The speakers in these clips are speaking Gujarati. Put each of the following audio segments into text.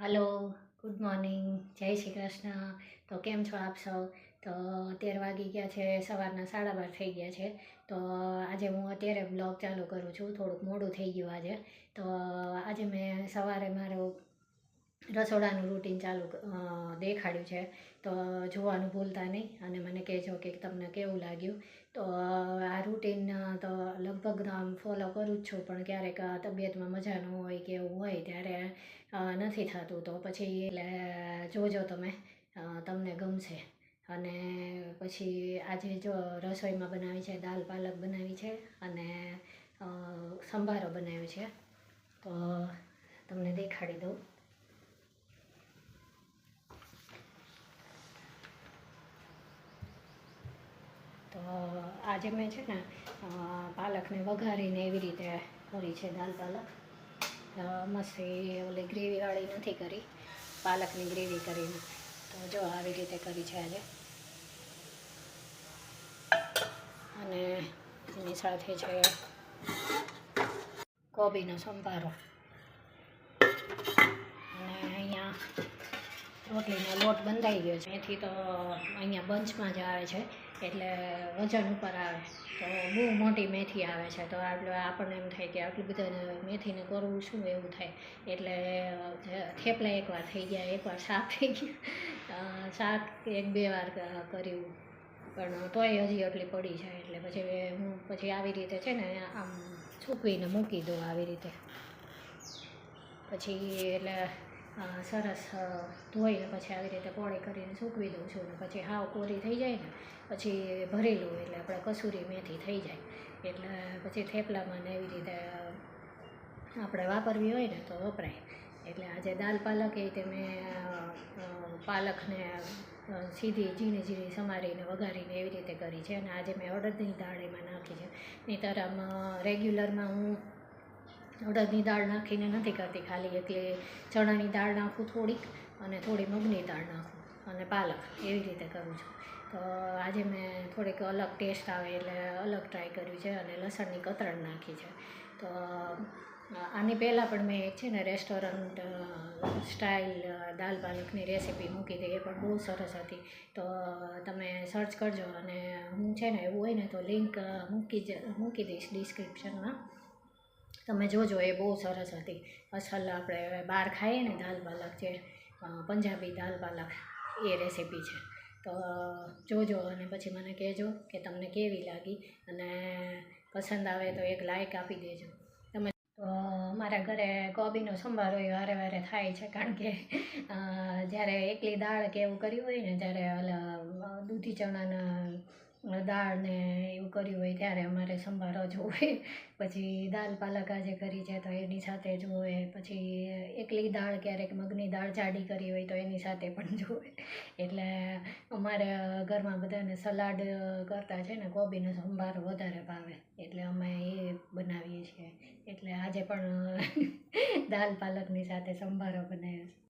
હલો, ગુડ મોર્નિંગ, જય શ્રી કૃષ્ણ. તો કેમ છો આપ સૌ? તો 13 વાગી ગયા છે, સવારના 12:30 થઈ ગયા છે. તો આજે હું અત્યારે બ્લોગ ચાલુ કરું છું. થોડુંક મોડું થઈ ગયું આજે. તો આજે મેં સવારે મારું રસોડાનું રૂટીન ચાલુ દેખાડ્યું છે. તો જોવાનું ભૂલતા નહીં અને મને કહેજો કે તમને કેવું લાગ્યું. તો આ રૂટીન તો લગભગ આમ ફોલો કરું જ છું, પણ ક્યારેક તબિયતમાં મજા ન હોય કે એવું હોય ત્યારે નથી થતું. તો પછી એટલે જોજો તમે, તમને ગમશે. અને પછી આજે જો રસોઈમાં બનાવી છે, દાલ પાલક બનાવી છે અને સંભારો બનાવ્યો છે. તો તમને દેખાડી દઉં. તો આજે મેં છે ને પાલકને વઘારીને એવી રીતે કરી છે દાલ પાલક. મસ્ત ઓલી ગ્રેવીવાળી નથી કરી, પાલકની ગ્રેવી કરીને. તો જો આવી રીતે કરી છે આજે. અને એની સાથે છે કોબીનો સંભારો. અને અહીંયા રોટલીનો લોટ બંધાઈ ગયો છે. મેથી તો અહીંયા બંચમાં જ આવે છે, એટલે વજન ઉપર આવે. તો બહુ મોટી મેથી આવે છે. તો આપણને એમ થાય કે આટલું બધા મેથીને કરવું શું, એવું થાય. એટલે થેપલા એકવાર થઈ ગયા, એકવાર શાક થઈ ગયું. શાક 1-2 વાર કર્યું, પણ તોય હજી એટલી પડી છે. એટલે પછી હું આવી રીતે છે ને આમ સૂકવીને મૂકી દઉં આવી રીતે. પછી એટલે સરસ ધોઈને પછી આવી રીતે પોળી કરીને સૂકવી દઉં છું. અને પછી હાવ કોરી થઈ જાય ને પછી ભરી લઉં, એટલે આપણે કસૂરી મેથી થઈ જાય. એટલે પછી થેપલામાં ને એવી રીતે આપણે વાપરવી હોય ને તો વપરાય. એટલે આજે દાલ પાલક એ રીતે મેં પાલકને સીધી ઝીણી સમારીને વઘારીને એવી રીતે કરી છે. અને આજે મેં અડદની દાળ એમાં નાખી છે. નહીંતર આમ રેગ્યુલરમાં હું અડદની દાળ નાખીને નથી કરતી, ખાલી એકલી ચણાની દાળ નાખું થોડીક, અને થોડી મગની દાળ નાખું અને પાલક, એવી રીતે કરું છું. તો આજે મેં થોડીક અલગ ટેસ્ટ આવે એટલે અલગ ટ્રાય કર્યું છે. અને લસણની કતરણ નાખી છે. તો આની પહેલાં પણ મેં એક છે ને રેસ્ટોરન્ટ સ્ટાઇલ દાલ પાલકની રેસીપી મૂકી હતી, એ પણ બહુ સરસ હતી. તો તમે સર્ચ કરજો. અને હું છે ને એવું હોય ને તો લિંક મૂકી દઈશ ડિસ્ક્રિપ્શનમાં. તમે જોજો, એ બહુ સરસ હતી. અસલ આપણે બહાર ખાઈએ ને દાલ પાલક, જે પંજાબી દાલ પાલક, એ રેસીપી છે. તો જોજો અને પછી મને કહેજો કે તમને કેવી લાગી. અને પસંદ આવે તો એક લાઈક આપી દેજો. તમે તો મારા ઘરે કોબીનો સંભારો એ વારે વારે થાય છે, કારણ કે જ્યારે એકલી દાળ કે એવું કર્યું હોય ને, ત્યારે ઓલા દૂધી ચણાના દાળ ને એવું કર્યું હોય ત્યારે અમારે સંભારો જોવે. પછી દાલ પાલક આજે કરી છે તો એની સાથે જોવે. પછી એકલી દાળ ક્યારેક મગની દાળ જાડી કરી હોય તો એની સાથે પણ જોવે. એટલે અમારે ઘરમાં બધાને સલાડ કરતાં છે ને કોબીનો સંભારો વધારે ભાવે, એટલે અમે એ બનાવીએ છીએ. એટલે આજે પણ દાલ પાલકની સાથે સંભારો બનાવ્યો છે.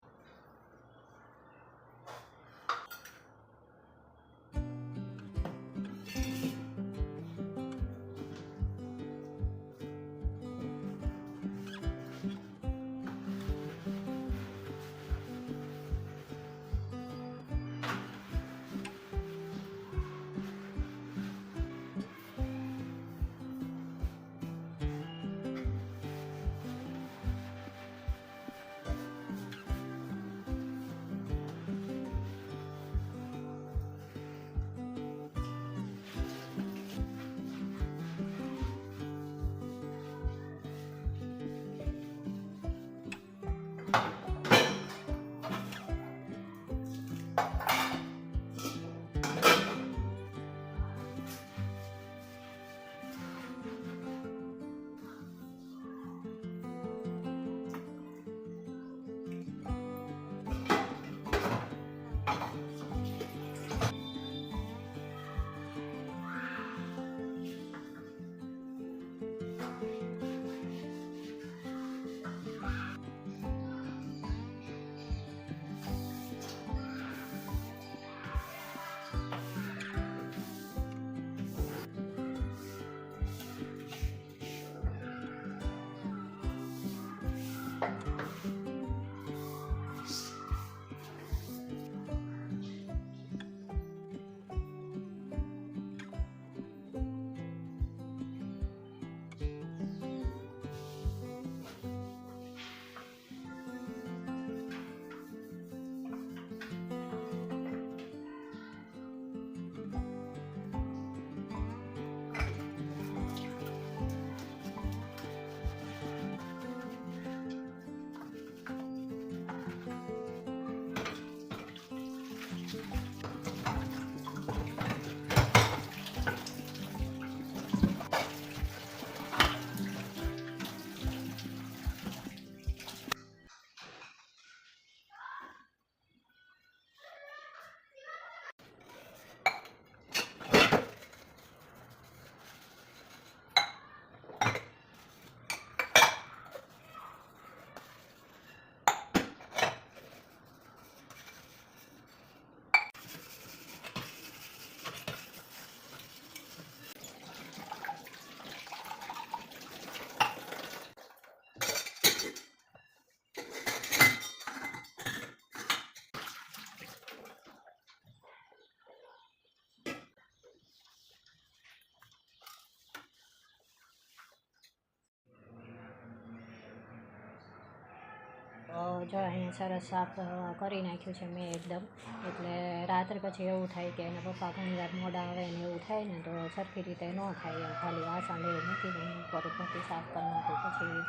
જો અહીંયા સરસ સાફ કરી નાખ્યું છે મેં એકદમ. એટલે રાત્રે પછી એવું થાય કે એના પપ્પા ઘણીવાર મોડા આવે ને એવું થાય ને તો સરખી રીતે ન થાય એમ. ખાલી વાસણ એવું મૂકીને હું ઉપર ઉપરથી સાફ કરી નાખું. પછી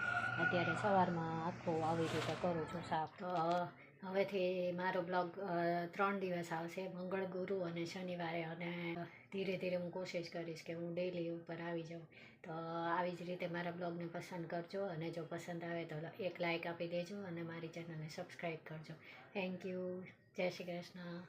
અત્યારે સવારમાં આખું આવી રીતે કરું છું સાફ. તો હવેથી મારો બ્લોગ 3 દિવસ આવશે, મંગળ, ગુરુ અને શનિવારે. અને ધીરે ધીરે હું કોશિશ કરીશ કે હું ડેઈલી ઉપર આવી જાઉં. તો આવી જ રીતે મારા બ્લોગને પસંદ કરજો, અને જો પસંદ આવે તો એક લાઇક આપી દેજો અને મારી ચેનલને સબસ્ક્રાઈબ કરજો. Thank you. જય શ્રી કૃષ્ણ.